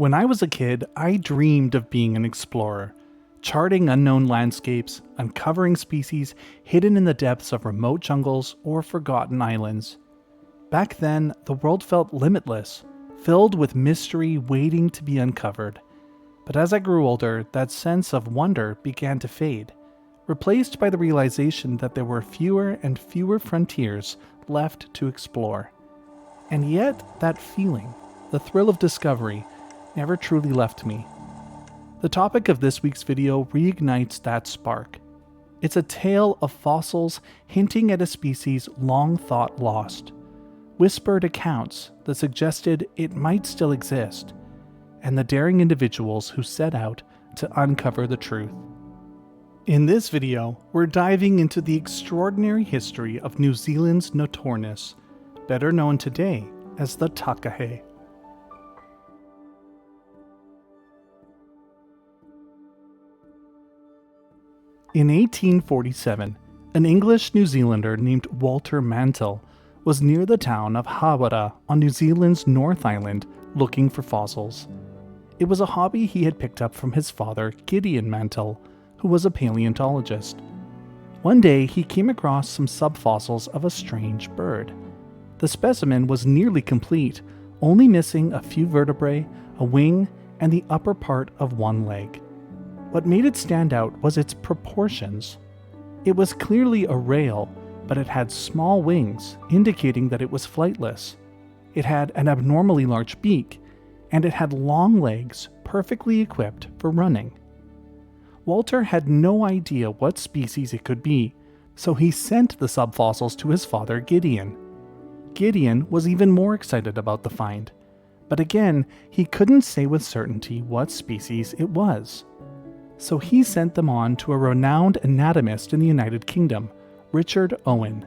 When I was a kid, I dreamed of being an explorer, charting unknown landscapes, uncovering species hidden in the depths of remote jungles or forgotten islands. Back then, the world felt limitless, filled with mystery waiting to be uncovered. But as I grew older, that sense of wonder began to fade, replaced by the realization that there were fewer and fewer frontiers left to explore. And yet, that feeling, the thrill of discovery, never truly left me. The topic of this week's video reignites that spark. It's a tale of fossils hinting at a species long thought lost, whispered accounts that suggested it might still exist, and the daring individuals who set out to uncover the truth. In this video, we're diving into the extraordinary history of New Zealand's Notornis, better known today as the Takahē. In 1847, an English New Zealander named Walter Mantell was near the town of Hawera on New Zealand's North Island looking for fossils. It was a hobby he had picked up from his father, Gideon Mantell, who was a paleontologist. One day he came across some subfossils of a strange bird. The specimen was nearly complete, only missing a few vertebrae, a wing, and the upper part of one leg. What made it stand out was its proportions. It was clearly a rail, but it had small wings, indicating that it was flightless. It had an abnormally large beak, and it had long legs perfectly equipped for running. Walter had no idea what species it could be, so he sent the subfossils to his father Gideon. Gideon was even more excited about the find, but again, he couldn't say with certainty what species it was. So he sent them on to a renowned anatomist in the United Kingdom, Richard Owen.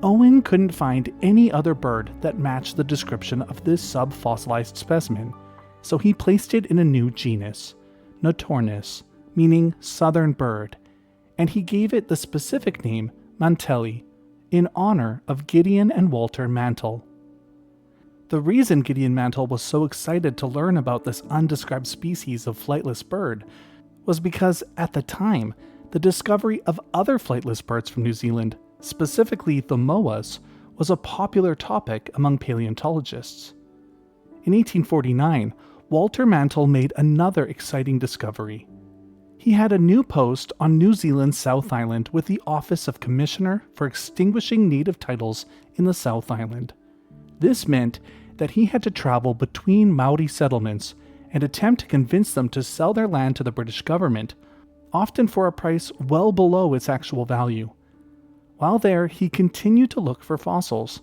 Owen couldn't find any other bird that matched the description of this subfossilized specimen, so he placed it in a new genus, Notornis, meaning southern bird, and he gave it the specific name Mantelli, in honor of Gideon and Walter Mantell. The reason Gideon Mantell was so excited to learn about this undescribed species of flightless bird was because, at the time, the discovery of other flightless birds from New Zealand, specifically the moas, was a popular topic among paleontologists. In 1849, Walter Mantell made another exciting discovery. He had a new post on New Zealand's South Island with the Office of Commissioner for Extinguishing Native Titles in the South Island. This meant that he had to travel between Maori settlements and attempt to convince them to sell their land to the British government, often for a price well below its actual value. While there, he continued to look for fossils,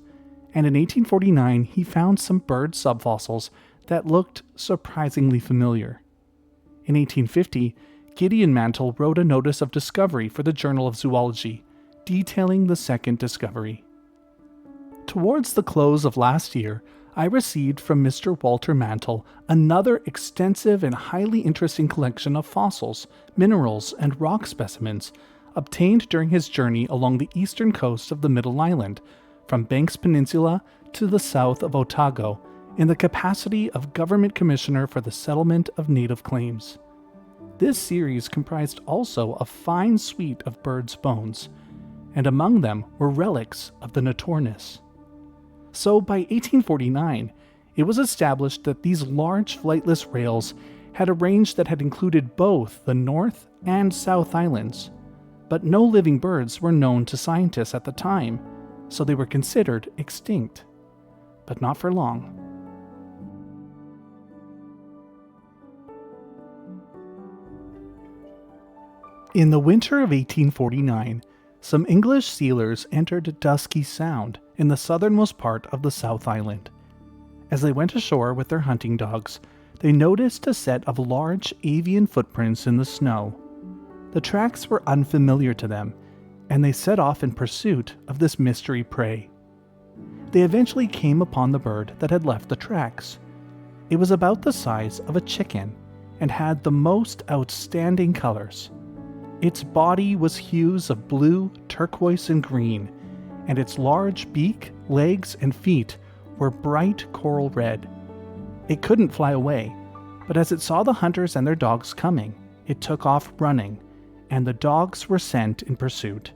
and in 1849 he found some bird subfossils that looked surprisingly familiar. In 1850, Gideon Mantell wrote a notice of discovery for the Journal of Zoology, detailing the second discovery. Towards the close of last year, I received from Mr. Walter Mantell another extensive and highly interesting collection of fossils, minerals, and rock specimens obtained during his journey along the eastern coast of the Middle Island, from Banks Peninsula to the south of Otago, in the capacity of Government Commissioner for the Settlement of Native Claims. This series comprised also a fine suite of birds' bones, and among them were relics of the Notornis. So by 1849, it was established that these large flightless rails had a range that had included both the North and South Islands, but no living birds were known to scientists at the time, so they were considered extinct. But not for long. In the winter of 1849, some English sealers entered Dusky Sound in the southernmost part of the South Island. As they went ashore with their hunting dogs, they noticed a set of large avian footprints in the snow. The tracks were unfamiliar to them, and they set off in pursuit of this mystery prey. They eventually came upon the bird that had left the tracks. It was about the size of a chicken and had the most outstanding colors. Its body was hues of blue, turquoise, and green, and its large beak, legs, and feet were bright coral red. It couldn't fly away, But as it saw the hunters and their dogs coming, it took off running, and the dogs were sent in pursuit.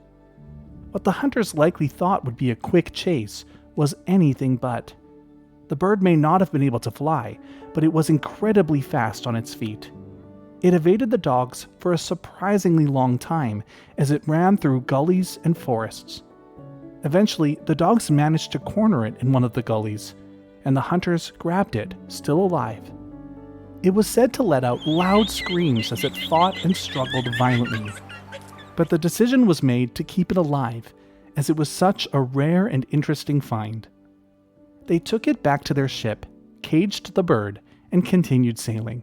What the hunters likely thought would be a quick chase was anything but. The bird may not have been able to fly, but it was incredibly fast on its feet. It evaded the dogs for a surprisingly long time as it ran through gullies and forests. Eventually, the dogs managed to corner it in one of the gullies, and the hunters grabbed it, still alive. It was said to let out loud screams as it fought and struggled violently. But the decision was made to keep it alive, as it was such a rare and interesting find. They took it back to their ship, caged the bird, and continued sailing.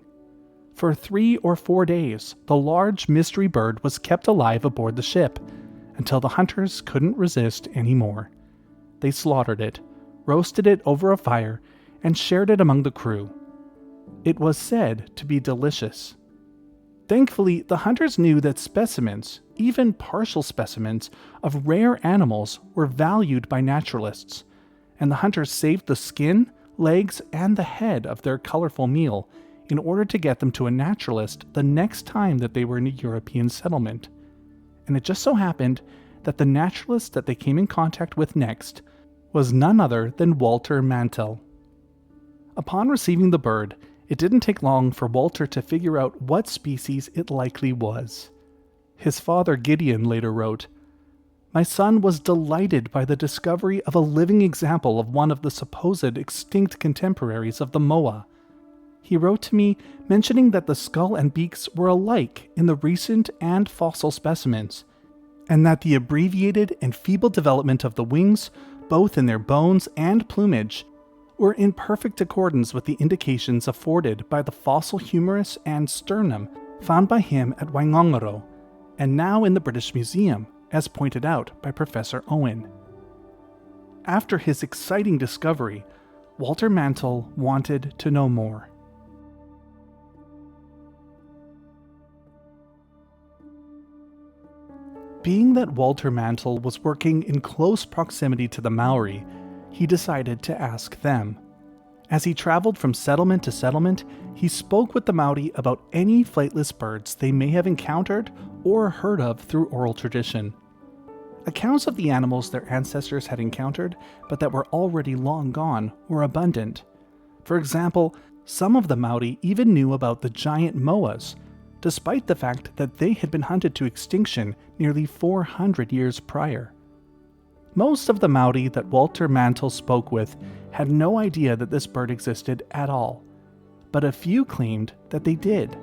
For 3 or 4 days, the large mystery bird was kept alive aboard the ship, until the hunters couldn't resist anymore. They slaughtered it, roasted it over a fire, and shared it among the crew. It was said to be delicious. Thankfully, the hunters knew that specimens, even partial specimens, of rare animals were valued by naturalists, and the hunters saved the skin, legs, and the head of their colorful meal in order to get them to a naturalist the next time that they were in a European settlement. And it just so happened that the naturalist that they came in contact with next was none other than Walter Mantell. Upon receiving the bird, it didn't take long for Walter to figure out what species it likely was. His father Gideon later wrote, "My son was delighted by the discovery of a living example of one of the supposed extinct contemporaries of the moa. He wrote to me mentioning that the skull and beaks were alike in the recent and fossil specimens, and that the abbreviated and feeble development of the wings, both in their bones and plumage, were in perfect accordance with the indications afforded by the fossil humerus and sternum found by him at Waingongoro, and now in the British Museum, as pointed out by Professor Owen." After his exciting discovery, Walter Mantell wanted to know more. Being that Walter Mantell was working in close proximity to the Maori, he decided to ask them. As he traveled from settlement to settlement, he spoke with the Maori about any flightless birds they may have encountered or heard of through oral tradition. Accounts of the animals their ancestors had encountered, but that were already long gone, were abundant. For example, some of the Maori even knew about the giant moas, despite the fact that they had been hunted to extinction nearly 400 years prior. Most of the Maori that Walter Mantell spoke with had no idea that this bird existed at all, but a few claimed that they did.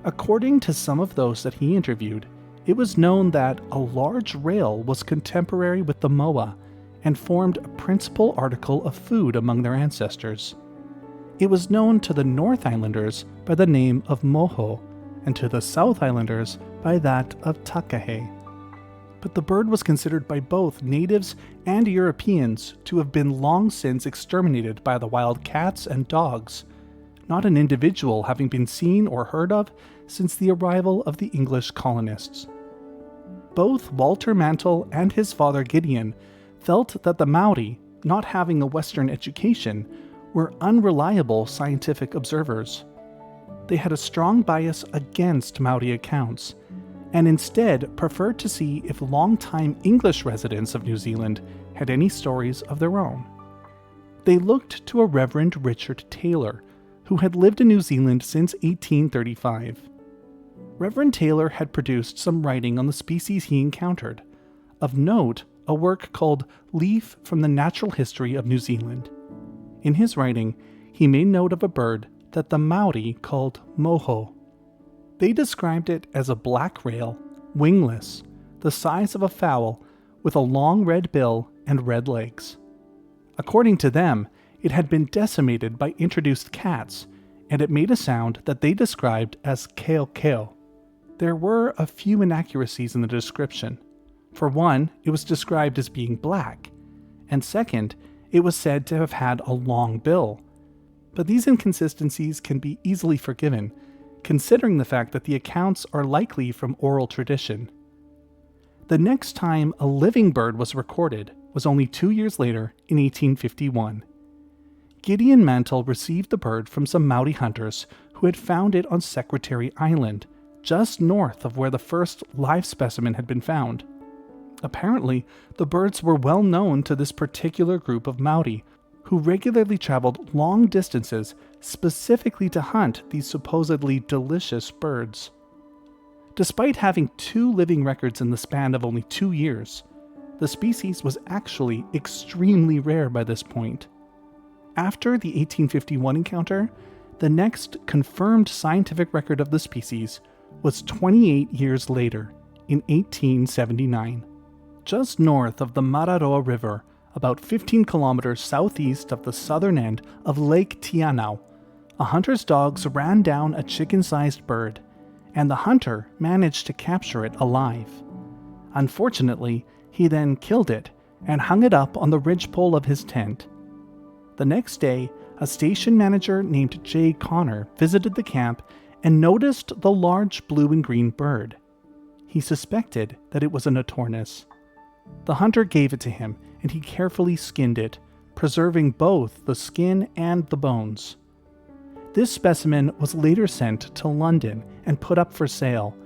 According to some of those that he interviewed, it was known that a large rail was contemporary with the moa and formed a principal article of food among their ancestors. It was known to the North Islanders by the name of moho, and to the South Islanders by that of Takahē. But the bird was considered by both natives and Europeans to have been long since exterminated by the wild cats and dogs, not an individual having been seen or heard of since the arrival of the English colonists. Both Walter Mantell and his father Gideon felt that the Maori, not having a Western education, were unreliable scientific observers. They had a strong bias against Maori accounts, and instead preferred to see if long-time English residents of New Zealand had any stories of their own. They looked to a Reverend Richard Taylor, who had lived in New Zealand since 1835. Reverend Taylor had produced some writing on the species he encountered. Of note, a work called Leaf from the Natural History of New Zealand. In his writing, he made note of a bird that the Maori called moho. They described it as a black rail, wingless, the size of a fowl, with a long red bill and red legs. According to them, it had been decimated by introduced cats, and it made a sound that they described as keo keo. There were a few inaccuracies in the description. For one, it was described as being black, and second, it was said to have had a long bill. But these inconsistencies can be easily forgiven, considering the fact that the accounts are likely from oral tradition. The next time a living bird was recorded was only 2 years later in 1851. Gideon Mantell received the bird from some Maori hunters who had found it on Secretary Island, just north of where the first live specimen had been found. Apparently, the birds were well known to this particular group of Maori, who regularly traveled long distances specifically to hunt these supposedly delicious birds. Despite having 2 living records in the span of only 2 years, the species was actually extremely rare by this point. After the 1851 encounter, the next confirmed scientific record of the species was 28 years later, in 1879. Just north of the Mararoa River, about 15 kilometers southeast of the southern end of Lake Tianau, a hunter's dogs ran down a chicken-sized bird, and the hunter managed to capture it alive. Unfortunately, he then killed it and hung it up on the ridgepole of his tent. The next day, a station manager named J. Connor visited the camp and noticed the large blue and green bird. He suspected that it was a notornis. The hunter gave it to him, and he carefully skinned it, preserving both the skin and the bones. This specimen was later sent to London and put up for sale,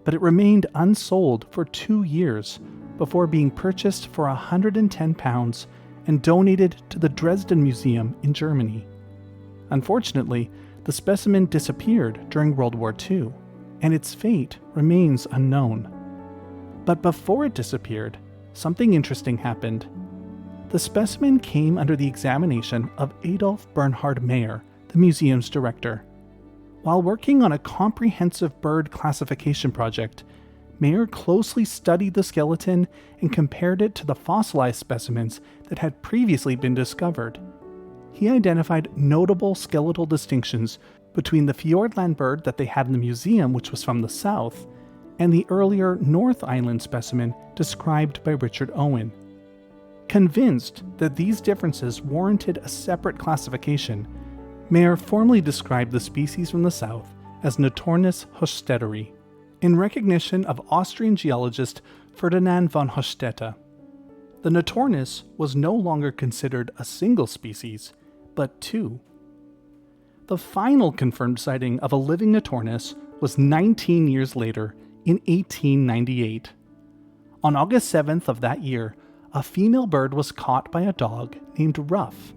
but it remained unsold for 2 years before being purchased for £110 and donated to the Dresden Museum in Germany. Unfortunately, the specimen disappeared during World War II, and its fate remains unknown. But before it disappeared, something interesting happened. The specimen came under the examination of Adolf Bernhard Mayer, the museum's director. While working on a comprehensive bird classification project, Mayer closely studied the skeleton and compared it to the fossilized specimens that had previously been discovered. He identified notable skeletal distinctions between the Fiordland bird that they had in the museum, which was from the south, and the earlier North Island specimen described by Richard Owen. Convinced that these differences warranted a separate classification, Mayer formally described the species from the south as Notornis hosteteri, in recognition of Austrian geologist Ferdinand von Hostette. The Notornis was no longer considered a single species, but 2. The final confirmed sighting of a living Notornis was 19 years later, in 1898. On August 7th of that year, a female bird was caught by a dog named Ruff,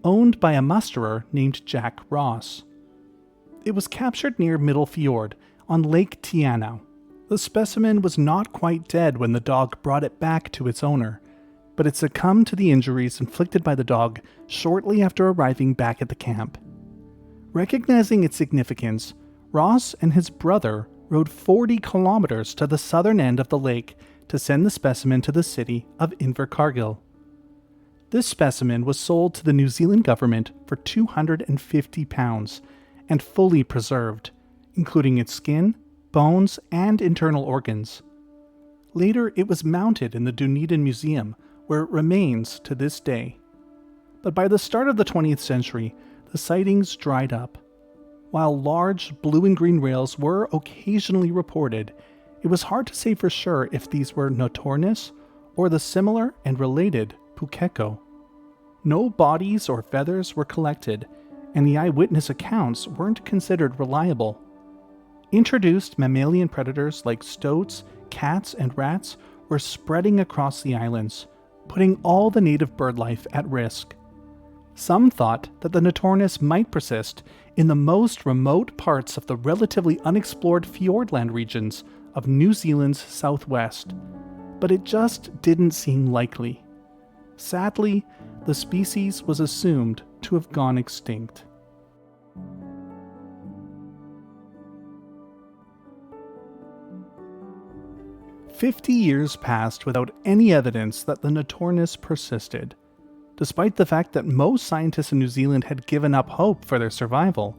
owned by a musterer named Jack Ross. It was captured near Middle Fjord on Lake Tianau. The specimen was not quite dead when the dog brought it back to its owner, but it succumbed to the injuries inflicted by the dog shortly after arriving back at the camp. Recognizing its significance, Ross and his brother rode 40 kilometers to the southern end of the lake to send the specimen to the city of Invercargill. This specimen was sold to the New Zealand government for £250 and fully preserved, including its skin, bones, and internal organs. Later, it was mounted in the Dunedin Museum, where it remains to this day. But by the start of the 20th century, the sightings dried up. While large blue and green rails were occasionally reported, it was hard to say for sure if these were Notornis or the similar and related Pukeko. No bodies or feathers were collected, and the eyewitness accounts weren't considered reliable. Introduced mammalian predators like stoats, cats, and rats were spreading across the islands, putting all the native bird life at risk. Some thought that the Notornis might persist in the most remote parts of the relatively unexplored Fiordland regions of New Zealand's southwest, but it just didn't seem likely. Sadly, the species was assumed to have gone extinct. "50 years passed without any evidence that the Notornis persisted. Despite the fact that most scientists in New Zealand had given up hope for their survival,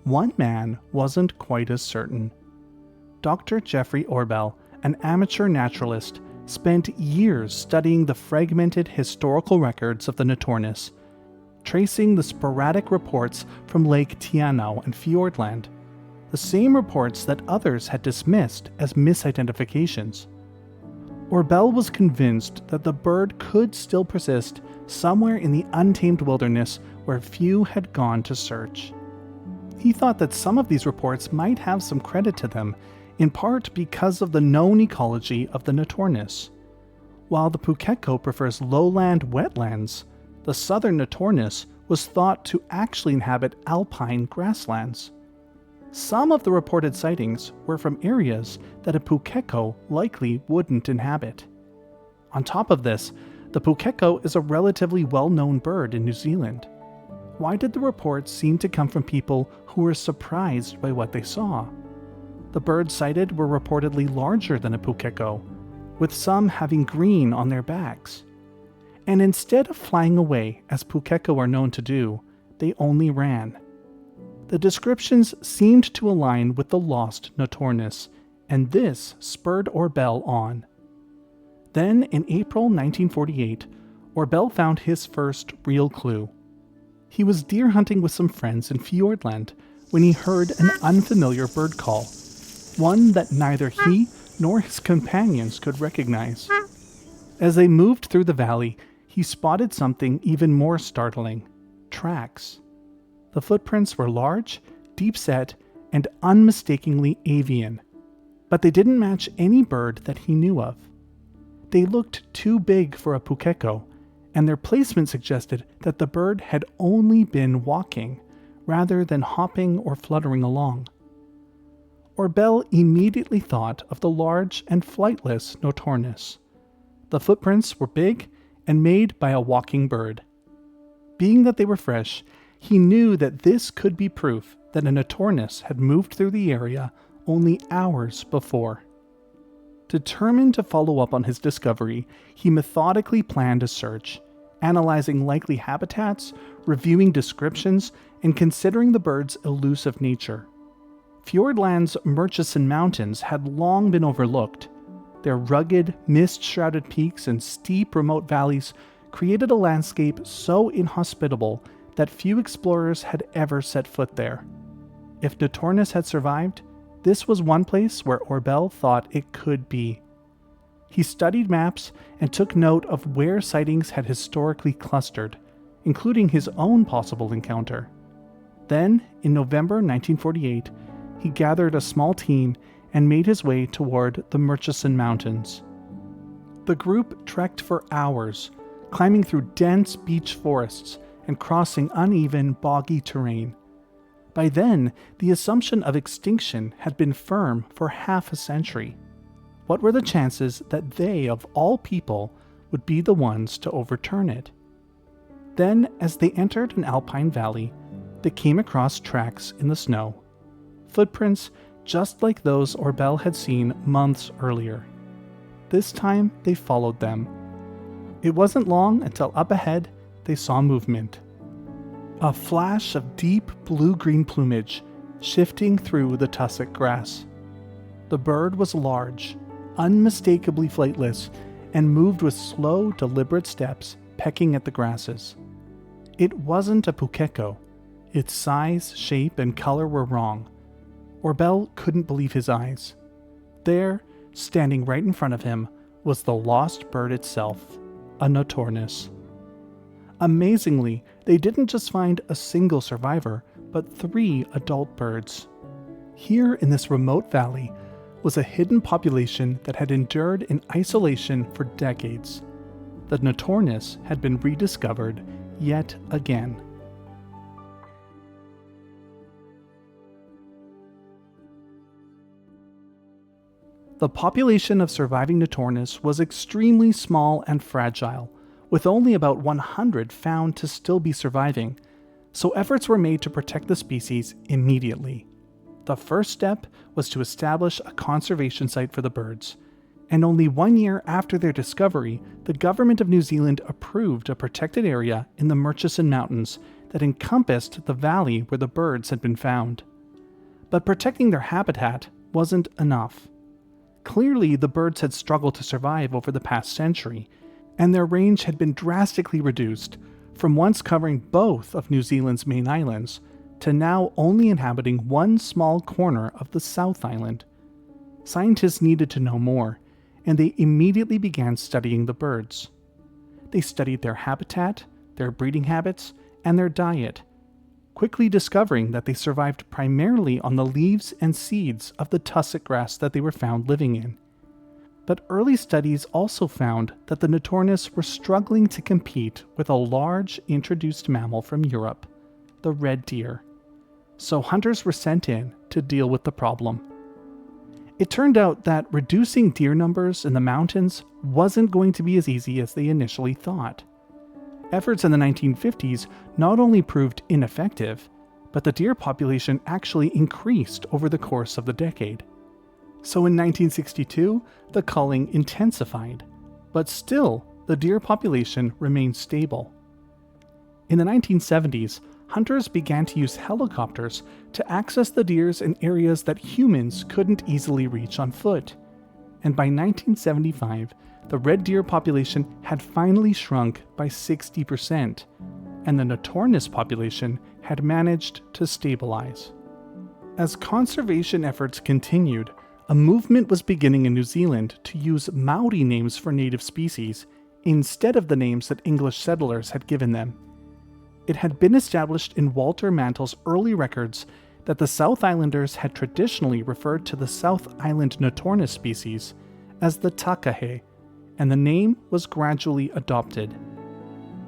one man wasn't quite as certain. Dr. Geoffrey Orbell, an amateur naturalist, spent years studying the fragmented historical records of the Notornis, tracing the sporadic reports from Lake Tianau and Fiordland, the same reports that others had dismissed as misidentifications. Orbell was convinced that the bird could still persist somewhere in the untamed wilderness where few had gone to search. He thought that some of these reports might have some credit to them, in part because of the known ecology of the Notornis. While the Pukeko prefers lowland wetlands, the southern Notornis was thought to actually inhabit alpine grasslands. Some of the reported sightings were from areas that a Pukeko likely wouldn't inhabit. On top of this, the Pukeko is a relatively well-known bird in New Zealand. Why did the reports seem to come from people who were surprised by what they saw? The birds sighted were reportedly larger than a Pukeko, with some having green on their backs. And instead of flying away, as Pukeko are known to do, they only ran. The descriptions seemed to align with the lost Notornis, and this spurred Orbell on. Then, in April 1948, Orbell found his first real clue. He was deer hunting with some friends in Fiordland when he heard an unfamiliar bird call, one that neither he nor his companions could recognize. As they moved through the valley, he spotted something even more startling: tracks. The footprints were large, deep-set, and unmistakably avian, but they didn't match any bird that he knew of. They looked too big for a Pukeko, and their placement suggested that the bird had only been walking, rather than hopping or fluttering along. Orbell immediately thought of the large and flightless Notornis. The footprints were big and made by a walking bird. Being that they were fresh, he knew that this could be proof that a Notornis had moved through the area only hours before. Determined to follow up on his discovery, he methodically planned a search, analyzing likely habitats, reviewing descriptions, and considering the bird's elusive nature. Fiordland's Murchison Mountains had long been overlooked. Their rugged, mist-shrouded peaks and steep, remote valleys created a landscape so inhospitable that few explorers had ever set foot there. If Notornis had survived, this was one place where Orbell thought it could be. He studied maps and took note of where sightings had historically clustered, including his own possible encounter. Then, in November 1948, he gathered a small team and made his way toward the Murchison Mountains. The group trekked for hours, climbing through dense beech forests and crossing uneven, boggy terrain. By then, the assumption of extinction had been firm for half a century. What were the chances that they, of all people, would be the ones to overturn it? Then, as they entered an alpine valley, they came across tracks in the snow. Footprints just like those Orbell had seen months earlier. This time, they followed them. It wasn't long until up ahead, they saw movement. A flash of deep blue-green plumage shifting through the tussock grass. The bird was large, unmistakably flightless, and moved with slow, deliberate steps, pecking at the grasses. It wasn't a Pukeko. Its size, shape, and color were wrong. Orbell couldn't believe his eyes. There, standing right in front of him, was the lost bird itself, a Notornis. Amazingly, they didn't just find a single survivor, but 3 adult birds. Here in this remote valley was a hidden population that had endured in isolation for decades. The Notornis had been rediscovered yet again. The population of surviving Notornis was extremely small and fragile, with only about 100 found to still be surviving, so efforts were made to protect the species immediately. The first step was to establish a conservation site for the birds, and only 1 year after their discovery, the government of New Zealand approved a protected area in the Murchison Mountains that encompassed the valley where the birds had been found. But protecting their habitat wasn't enough. Clearly, the birds had struggled to survive over the past century, and their range had been drastically reduced, from once covering both of New Zealand's main islands, to now only inhabiting one small corner of the South Island. Scientists needed to know more, and they immediately began studying the birds. They studied their habitat, their breeding habits, and their diet. quickly discovering that they survived primarily on the leaves and seeds of the tussock grass that they were found living in. But early studies also found that the Notornis were struggling to compete with a large introduced mammal from Europe, the red deer. So hunters were sent in to deal with the problem. It turned out that reducing deer numbers in the mountains wasn't going to be as easy as they initially thought. Efforts in the 1950s not only proved ineffective, but the deer population actually increased over the course of the decade. So in 1962, the culling intensified, but still the deer population remained stable. In the 1970s, hunters began to use helicopters to access the deers in areas that humans couldn't easily reach on foot. And by 1975, the red deer population had finally shrunk by 60%, and the Notornis population had managed to stabilize. As conservation efforts continued, a movement was beginning in New Zealand to use Maori names for native species instead of the names that English settlers had given them. It had been established in Walter Mantell's early records that the South Islanders had traditionally referred to the South Island Notornis species as the Takahē, and the name was gradually adopted.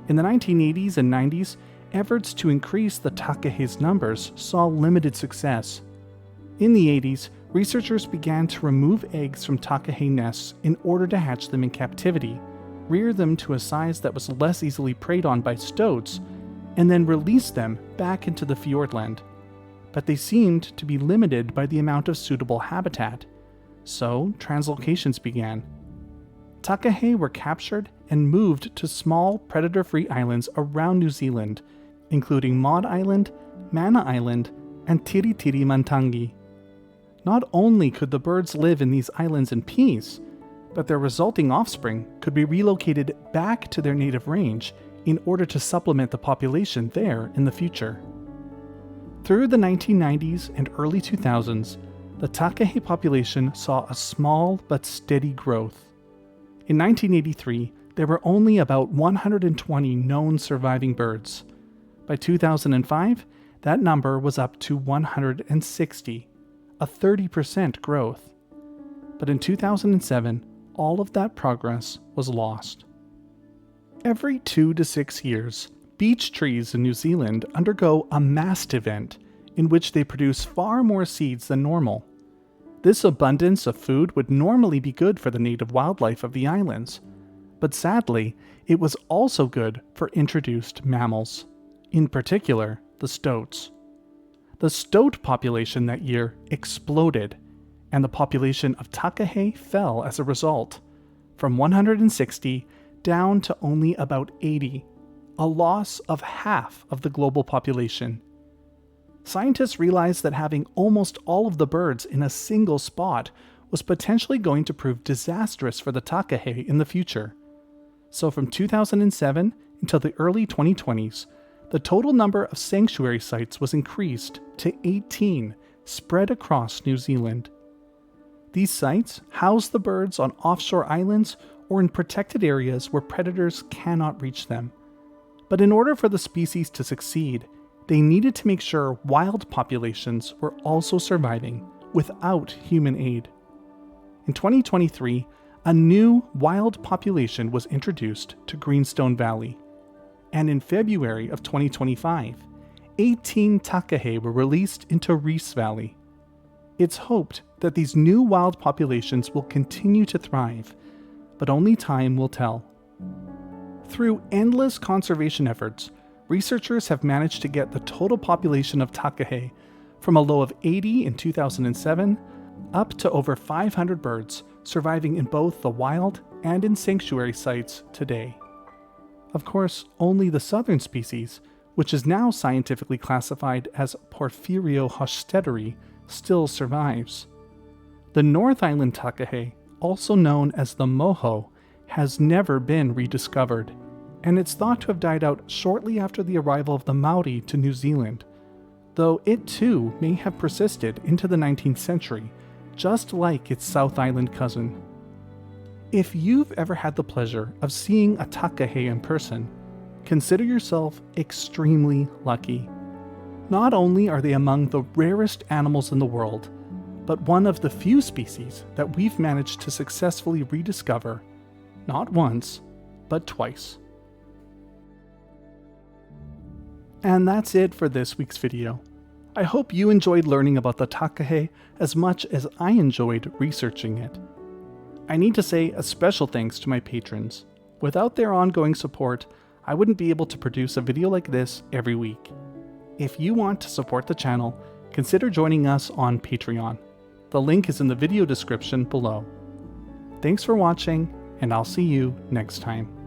In the 1980s and 90s, efforts to increase the Takahē's numbers saw limited success. In the 80s, researchers began to remove eggs from Takahē nests in order to hatch them in captivity, rear them to a size that was less easily preyed on by stoats, and then release them back into the fiordland. But they seemed to be limited by the amount of suitable habitat, so translocations began. Takahē were captured and moved to small predator-free islands around New Zealand, including Maud Island, Mana Island, and Tiritiri Mantangi. Not only could the birds live in these islands in peace, but their resulting offspring could be relocated back to their native range in order to supplement the population there in the future. Through the 1990s and early 2000s, the Takahē population saw a small but steady growth. In 1983, there were only about 120 known surviving birds. By 2005, that number was up to 160, a 30% growth. But in 2007, all of that progress was lost. Every 2 to 6 years, beech trees in New Zealand undergo a mast event in which they produce far more seeds than normal. This abundance of food would normally be good for the native wildlife of the islands, but sadly, it was also good for introduced mammals, in particular the stoats. The stoat population that year exploded, and the population of Takahē fell as a result, from 160 down to only about 80, a loss of half of the global population. Scientists realized that having almost all of the birds in a single spot was potentially going to prove disastrous for the Takahē in the future. So from 2007 until the early 2020s, the total number of sanctuary sites was increased to 18, spread across New Zealand. These sites house the birds on offshore islands or in protected areas where predators cannot reach them. But in order for the species to succeed, they needed to make sure wild populations were also surviving without human aid. In 2023, a new wild population was introduced to Greenstone Valley. And in February of 2025, 18 Takahē were released into Reese Valley. It's hoped that these new wild populations will continue to thrive, but only time will tell. Through endless conservation efforts, researchers have managed to get the total population of Takahē from a low of 80 in 2007 up to over 500 birds surviving in both the wild and in sanctuary sites today. Of course, only the southern species, which is now scientifically classified as Porphyrio hochsteteri, still survives. The North Island Takahē, also known as the moho, has never been rediscovered, and it's thought to have died out shortly after the arrival of the Maori to New Zealand, though it too may have persisted into the 19th century, just like its South Island cousin. If you've ever had the pleasure of seeing a Takahē in person, consider yourself extremely lucky. Not only are they among the rarest animals in the world, but one of the few species that we've managed to successfully rediscover, not once, but twice. And that's it for this week's video. I hope you enjoyed learning about the Takahē as much as I enjoyed researching it. I need to say a special thanks to my patrons. Without their ongoing support, I wouldn't be able to produce a video like this every week. If you want to support the channel, consider joining us on Patreon. The link is in the video description below. Thanks for watching, and I'll see you next time.